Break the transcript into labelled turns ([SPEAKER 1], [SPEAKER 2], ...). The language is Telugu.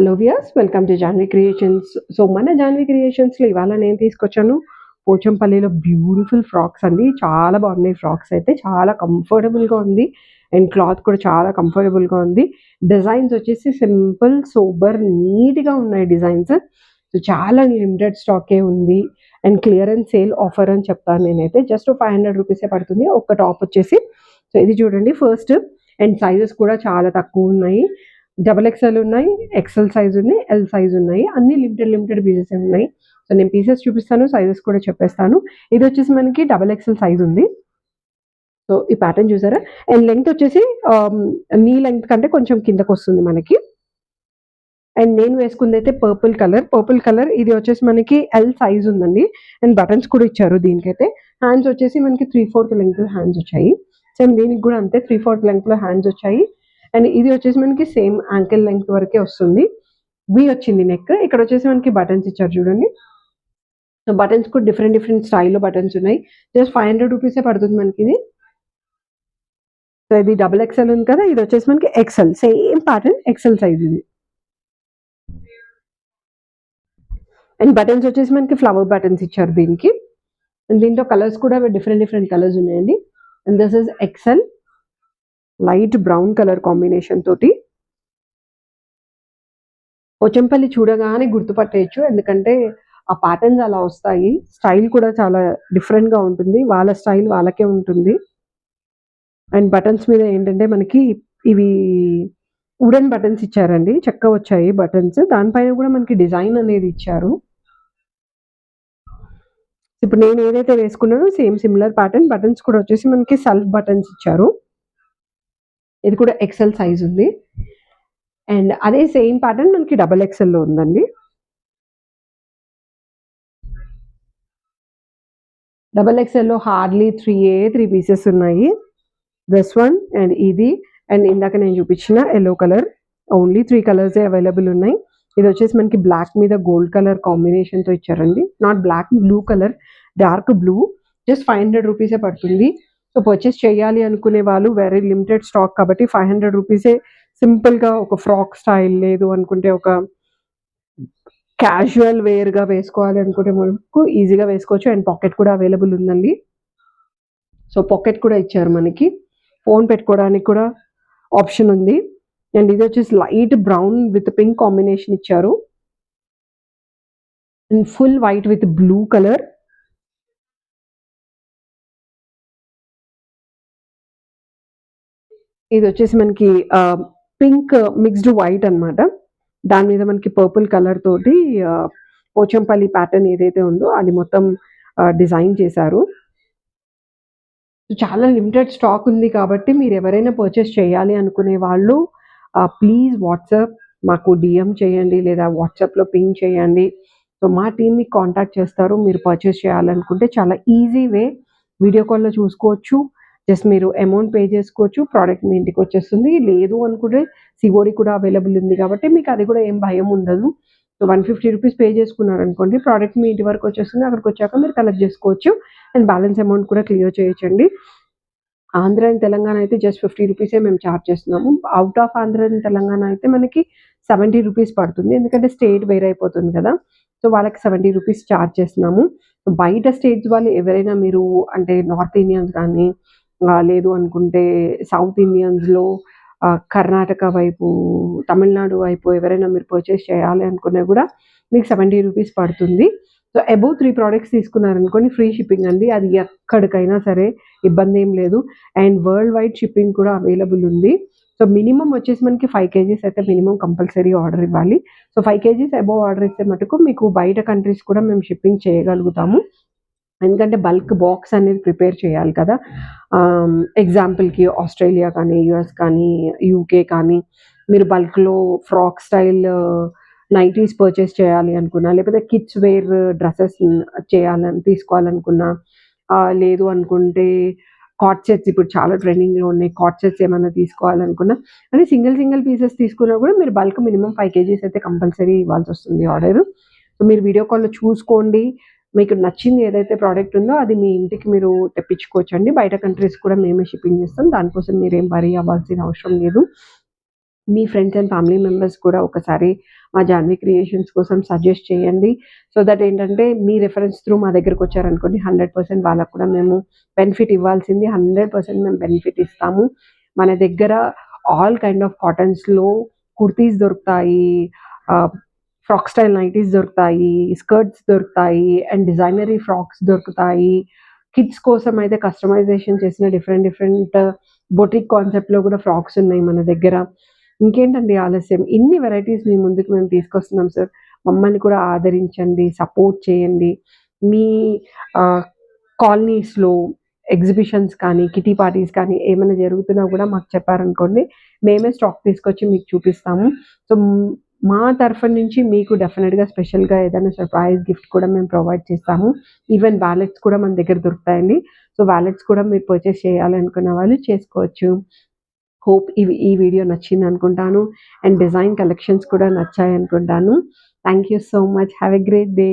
[SPEAKER 1] Hello viewers, welcome to Janvi Creations. So మన జాన్వి క్రియేషన్స్‌లో ఇవాళ నేను తీసుకొచ్చాను పోచంపల్లిలో బ్యూటిఫుల్ ఫ్రాక్స్ అండి. చాలా బాగున్నాయి ఫ్రాక్స్ అయితే. చాలా కంఫర్టబుల్‌గా ఉంది. అండ్ క్లాత్ కూడా చాలా కంఫర్టబుల్‌గా ఉంది. డిజైన్స్ వచ్చేసి సింపుల్, సోబర్, నీట్‌గా ఉన్నాయి డిజైన్స్. సో చాలా లిమిటెడ్ స్టాకే ఉంది. అండ్ క్లియరెన్స్ సేల్ ఆఫర్ అని చెప్తాను నేనైతే. జస్ట్ ₹500 పడుతుంది. ఒక టాప్ వచ్చేసి. సో ఇది చూడండి ఫస్ట్. అండ్ సైజెస్ కూడా చాలా తక్కువ ఉన్నాయి. డబుల్ ఎక్స్ఎల్ ఉన్నాయి, ఎక్స్ఎల్ సైజ్ ఉన్నాయి, ఎల్ సైజ్ ఉన్నాయి. అన్ని లిమిటెడ్ పీసెస్ ఉన్నాయి. సో నేను పీసెస్ చూపిస్తాను, సైజెస్ కూడా చెప్పేస్తాను. ఇది వచ్చేసి మనకి డబుల్ ఎక్స్ఎల్ సైజ్ ఉంది. సో ఈ ప్యాటర్న్ చూసారా? అండ్ లెంగ్త్ వచ్చేసి నీ లెంగ్త్ కంటే కొంచెం కిందకు వస్తుంది మనకి. అండ్ నేను వేసుకుంది అయితే పర్పుల్ కలర్ ఇది వచ్చేసి మనకి ఎల్ సైజ్ ఉందండి. అండ్ బటన్స్ కూడా ఇచ్చారు దీనికైతే. హ్యాండ్స్ వచ్చేసి మనకి 3/4 లెంగ్త్ హ్యాండ్స్ వచ్చాయి. సేమ్ దీనికి కూడా అంతే 3/4 లెంగ్త్ లో హ్యాండ్స్ వచ్చాయి. అండ్ ఇది వచ్చేసి మనకి సేమ్ యాంకిల్ లెంగ్త్ వరకే వస్తుంది. వి వచ్చింది నెక్. ఇక్కడ వచ్చేసి మనకి బటన్స్ ఇచ్చారు చూడండి. సో బటన్స్ కూడా డిఫరెంట్ స్టైల్లో బటన్స్ ఉన్నాయి. జస్ట్ ₹500 పడుతుంది మనకి ఇది. సో ఇది డబుల్ ఎక్స్ఎల్ ఉంది కదా, ఇది వచ్చేసి మనకి XL, same pattern XL size ఇది. అండ్ బటన్స్ వచ్చేసి మనకి ఫ్లవర్ బటన్స్ ఇచ్చారు దీనికి. అండ్ దీంట్లో కలర్స్ కూడా డిఫరెంట్ కలర్స్ ఉన్నాయండి. And this is XL, light brown colour combination తోటి. పోచంపల్లి చూడగానే గుర్తుపట్టేయచ్చు, ఎందుకంటే ఆ ప్యాటర్న్స్ అలా వస్తాయి. స్టైల్ కూడా చాలా డిఫరెంట్గా ఉంటుంది. వాళ్ళ స్టైల్ వాళ్ళకే ఉంటుంది. అండ్ బటన్స్ మీద ఏంటంటే మనకి ఇవి వుడెన్ బటన్స్ ఇచ్చారండి, చెక్క వచ్చాయి బటన్స్. దానిపైన కూడా మనకి డిజైన్ అనేది ఇచ్చారు. ఇప్పుడు నేను ఏదైతే వేసుకున్నానో సేమ్ సిమిలర్ ప్యాటర్న్. బటన్స్ కూడా వచ్చేసి మనకి సెల్ఫ్ బటన్స్ ఇచ్చారు. ఇది కూడా ఎక్సెల్ సైజ్ ఉంది. అండ్ అదే సేమ్ ప్యాటర్న్ మనకి డబల్ ఎక్సెల్ లో ఉందండి. డబల్ ఎక్సెల్ లో హార్డ్లీ 3 పీసెస్ ఉన్నాయి. దిస్ వన్ అండ్ ఇది. అండ్ ఇందాక నేను చూపించిన yellow colour. Only 3 colours available ఉన్నాయి. ఇది వచ్చేసి మనకి బ్లాక్ మీద గోల్డ్ కలర్ కాంబినేషన్ తో ఇచ్చారండి. Not black, blue colour, dark blue. Just ₹500 పడుతుంది. సో పర్చేస్ చేయాలి అనుకునే వాళ్ళు వెరీ లిమిటెడ్ స్టాక్ కాబట్టి ₹500 సింపుల్ గా ఒక ఫ్రాక్ స్టైల్, లేదు అనుకుంటే ఒక క్యాజువల్ వేర్ గా వేసుకోవాలి అనుకుంటే మనకు ఈజీగా వేసుకోవచ్చు. అండ్ పాకెట్ కూడా అవైలబుల్ ఉందండి. సో పాకెట్ కూడా ఇచ్చారు మనకి. ఫోన్ పెట్టుకోవడానికి కూడా ఆప్షన్ ఉంది. అండ్ ఇది వచ్చేసి light brown with pink combination ఇచ్చారు. And full white with blue colour. ఇది వచ్చేసి మనకి పింక్ మిక్స్డ్ వైట్ అన్నమాట. దాని మీద మనకి పర్పుల్ కలర్ తోటి పోచంపల్లి ప్యాటర్న్ ఏదైతే ఉందో అది మొత్తం డిజైన్ చేశారు. చాలా లిమిటెడ్ స్టాక్ ఉంది కాబట్టి మీరు ఎవరైనా పర్చేస్ చేయాలి అనుకునే వాళ్ళు ప్లీజ్ వాట్సాప్ మాకు డిఎం చేయండి, లేదా వాట్సాప్లో పింగ్ చేయండి. సో మా టీమ్ మీకు కాంటాక్ట్ చేస్తారు. మీరు పర్చేస్ చేయాలనుకుంటే చాలా ఈజీ వే. వీడియో కాల్లో చూసుకోవచ్చు. జస్ట్ మీరు అమౌంట్ పే చేసుకోవచ్చు, ప్రోడక్ట్ మీ ఇంటికి వచ్చేస్తుంది. లేదు అనుకుంటే సిఓడి కూడా అవైలబుల్ ఉంది కాబట్టి మీకు అది కూడా ఏం భయం ఉండదు. సో ₹150 పే చేసుకున్నారనుకోండి, ప్రోడక్ట్ మీ ఇంటి వరకు వచ్చేస్తుంది. అక్కడికి వచ్చాక మీరు కలెక్ట్ చేసుకోవచ్చు. అండ్ బ్యాలెన్స్ అమౌంట్ కూడా క్లియర్ చేయొచ్చండి. ఆంధ్ర అండ్ తెలంగాణ అయితే జస్ట్ ₹50 మేము చార్జ్ చేస్తున్నాము. Out of Andhra and Telangana అయితే మనకి ₹70 పడుతుంది. ఎందుకంటే స్టేట్ వేరే అయిపోతుంది కదా. సో వాళ్ళకి ₹70 చార్జ్ చేస్తున్నాము. బయట స్టేట్స్ వాళ్ళు ఎవరైనా మీరు అంటే నార్త్ ఇండియన్స్ కానీ, లేదు అనుకుంటే సౌత్ ఇండియన్స్‌లో కర్ణాటక వైపు, తమిళనాడు వైపు ఎవరైనా మీరు పర్చేస్ చేయాలి అనుకున్నా కూడా మీకు ₹70 పడుతుంది. సో అబోవ్ 3 ప్రొడక్ట్స్ తీసుకున్నారనుకోండి ఫ్రీ షిప్పింగ్ అండి. అది ఎక్కడికైనా సరే ఇబ్బంది ఏం లేదు. అండ్ వరల్డ్ వైడ్ షిప్పింగ్ కూడా అవైలబుల్ ఉంది. సో మినిమమ్ వచ్చేసి మనకి 5 కేజీస్ అయితే మినిమమ్ కంపల్సరీ ఆర్డర్ ఇవ్వాలి. సో 5 కేజీస్ అబోవ్ ఆర్డర్ ఇస్తే మటుకు మీకు బయట కంట్రీస్ కూడా మేము షిప్పింగ్ చేయగలుగుతాము. ఎందుకంటే బల్క్ బాక్స్ అనేది ప్రిపేర్ చేయాలి కదా. ఎగ్జాంపుల్‌కి ఆస్ట్రేలియా కానీ, యూఎస్ కానీ, యూకే కానీ మీరు బల్క్‌లో ఫ్రాక్ స్టైల్ నైటీస్ పర్చేస్ చేయాలి అనుకున్నా, లేకపోతే కిడ్స్ వేర్ డ్రెసెస్ తీసుకోవాలనుకున్నా, లేదు అనుకుంటే కార్డ్ సెట్స్ ఇప్పుడు చాలా ట్రెండింగ్‌లో ఉన్నాయి. కార్డ్ సెట్స్ ఏమన్నా తీసుకోవాలనుకున్నా, అంటే సింగిల్ పీసెస్ తీసుకున్నా కూడా మీరు బల్క్ మినిమమ్ 5 కేజీస్ అయితే కంపల్సరీ ఇవ్వాల్సొస్తుంది ఆర్డరు. సో మీరు వీడియో కాల్‌లో చూసుకోండి. మీకు నచ్చింది ఏదైతే ప్రోడక్ట్ ఉందో అది మీ ఇంటికి మీరు తెప్పించుకోవచ్చండి. బయట కంట్రీస్ కూడా మేమే షిప్పింగ్ చేస్తాం. దానికోసం మీరేం వరీ అవ్వాల్సిన అవసరం లేదు. మీ ఫ్రెండ్స్ అండ్ ఫ్యామిలీ మెంబర్స్ కూడా ఒకసారి మా జాన్వీ క్రియేషన్స్ కోసం సజెస్ట్ చేయండి. సో దట్ ఏంటంటే మీ రిఫరెన్స్ త్రూ మా దగ్గరకొచ్చారనుకోండి 100% వాళ్ళకి కూడా మేము బెనిఫిట్ ఇవ్వాల్సింది 100% మేము బెనిఫిట్ ఇస్తాము. మన దగ్గర ఆల్ కైండ్ ఆఫ్ కాటన్స్‌లో కుర్తీస్ దొరుకుతాయి. ఫ్రాక్ స్టైల్ నైటీస్ దొరుకుతాయి. స్కర్ట్స్ దొరుకుతాయి. అండ్ డిజైనరీ ఫ్రాక్స్ దొరుకుతాయి. కిడ్స్ కోసం అయితే కస్టమైజేషన్ చేసిన డిఫరెంట్ డిఫరెంట్ బొటిక్ కాన్సెప్ట్‌లో కూడా ఫ్రాక్స్ ఉన్నాయి మన దగ్గర. ఇంకేంటండి ఆలస్యం? ఇన్ని వెరైటీస్ మీ ముందుకు మేము తీసుకొస్తున్నాం సార్. మమ్మల్ని కూడా ఆదరించండి, సపోర్ట్ చేయండి. మీ ఆహ్, కాలనీస్‌లో ఎగ్జిబిషన్స్ కానీ, కిటీ పార్టీస్ కానీ ఏమైనా జరుగుతున్నా కూడా మాకు చెప్పారనుకోండి, మేమే స్టాక్ తీసుకొచ్చి మీకు చూపిస్తాము. సో, మా తరఫు నుంచి మీకు డెఫినిట్‌గా స్పెషల్‌గా ఏదైనా సర్ప్రైజ్ గిఫ్ట్ కూడా మేము ప్రొవైడ్ చేస్తాము. ఈవెన్ వాలెట్స్ కూడా మన దగ్గర దొరుకుతాయండి. సో, వాలెట్స్ కూడా మీరు పర్చేస్ చేయాలనుకున్న వాళ్ళు చేసుకోవచ్చు. హోప్ ఈ వీడియో నచ్చిందనుకుంటాను. అండ్ డిజైన్ కలెక్షన్స్ కూడా నచ్చాయనుకుంటాను. Thank you so much. Have a great day.